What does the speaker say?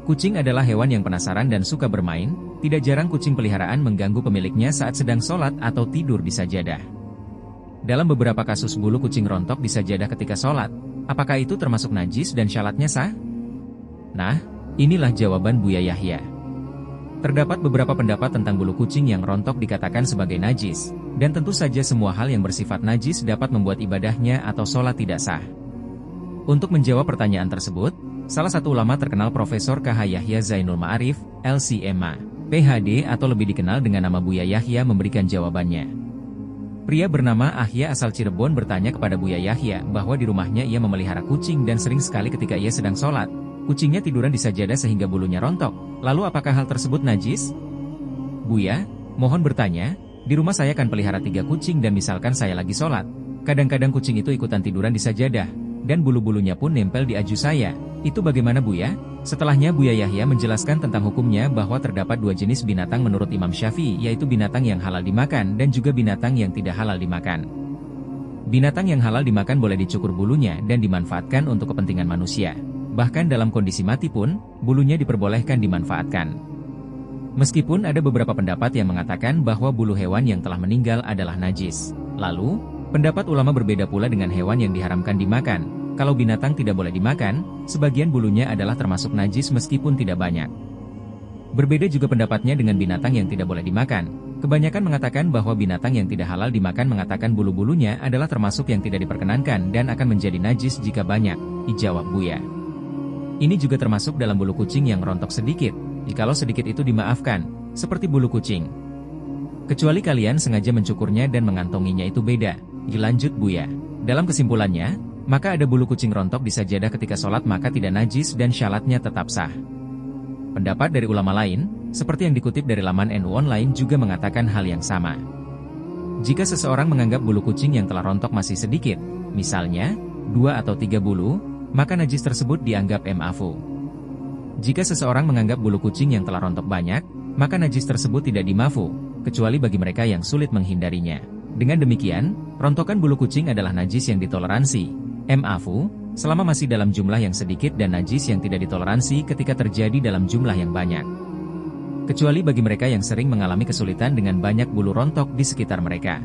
Kucing adalah hewan yang penasaran dan suka bermain, tidak jarang kucing peliharaan mengganggu pemiliknya saat sedang sholat atau tidur di sajadah. Dalam beberapa kasus bulu kucing rontok di sajadah ketika sholat, apakah itu termasuk najis dan syalatnya sah? Nah, inilah jawaban Buya Yahya. Terdapat beberapa pendapat tentang bulu kucing yang rontok dikatakan sebagai najis, dan tentu saja semua hal yang bersifat najis dapat membuat ibadahnya atau sholat tidak sah. Untuk menjawab pertanyaan tersebut, salah satu ulama terkenal Profesor KH Yahya Zainul Ma'arif, LCMA, PhD atau lebih dikenal dengan nama Buya Yahya memberikan jawabannya. Pria bernama Ahya asal Cirebon bertanya kepada Buya Yahya bahwa di rumahnya ia memelihara kucing dan sering sekali ketika ia sedang sholat, kucingnya tiduran di sajadah sehingga bulunya rontok. Lalu apakah hal tersebut najis? Buya, mohon bertanya, di rumah saya kan pelihara 3 kucing dan misalkan saya lagi sholat, kadang-kadang kucing itu ikutan tiduran di sajadah, dan bulu-bulunya pun nempel di aju saya. Itu bagaimana Buya? Setelahnya Buya Yahya menjelaskan tentang hukumnya bahwa terdapat 2 jenis binatang menurut Imam Syafi'i, yaitu binatang yang halal dimakan dan juga binatang yang tidak halal dimakan. Binatang yang halal dimakan boleh dicukur bulunya dan dimanfaatkan untuk kepentingan manusia. Bahkan dalam kondisi mati pun, bulunya diperbolehkan dimanfaatkan. Meskipun ada beberapa pendapat yang mengatakan bahwa bulu hewan yang telah meninggal adalah najis. Lalu, pendapat ulama berbeda pula dengan hewan yang diharamkan dimakan. Kalau binatang tidak boleh dimakan, sebagian bulunya adalah termasuk najis meskipun tidak banyak. Berbeda juga pendapatnya dengan binatang yang tidak boleh dimakan. Kebanyakan mengatakan bahwa binatang yang tidak halal dimakan mengatakan bulu-bulunya adalah termasuk yang tidak diperkenankan dan akan menjadi najis jika banyak, dijawab Buya. Ini juga termasuk dalam bulu kucing yang rontok sedikit, jikalau sedikit itu dimaafkan, seperti bulu kucing. Kecuali kalian sengaja mencukurnya dan mengantonginya itu beda, dilanjut Buya. Dalam kesimpulannya, maka ada bulu kucing rontok di sajadah ketika sholat maka tidak najis dan syaratnya tetap sah. Pendapat dari ulama lain, seperti yang dikutip dari laman NU Online juga mengatakan hal yang sama. Jika seseorang menganggap bulu kucing yang telah rontok masih sedikit, misalnya 2 atau 3 bulu, maka najis tersebut dianggap ma'fu. Jika seseorang menganggap bulu kucing yang telah rontok banyak, maka najis tersebut tidak dimafu, kecuali bagi mereka yang sulit menghindarinya. Dengan demikian, rontokan bulu kucing adalah najis yang ditoleransi, ma'fu, selama masih dalam jumlah yang sedikit dan najis yang tidak ditoleransi ketika terjadi dalam jumlah yang banyak. Kecuali bagi mereka yang sering mengalami kesulitan dengan banyak bulu rontok di sekitar mereka.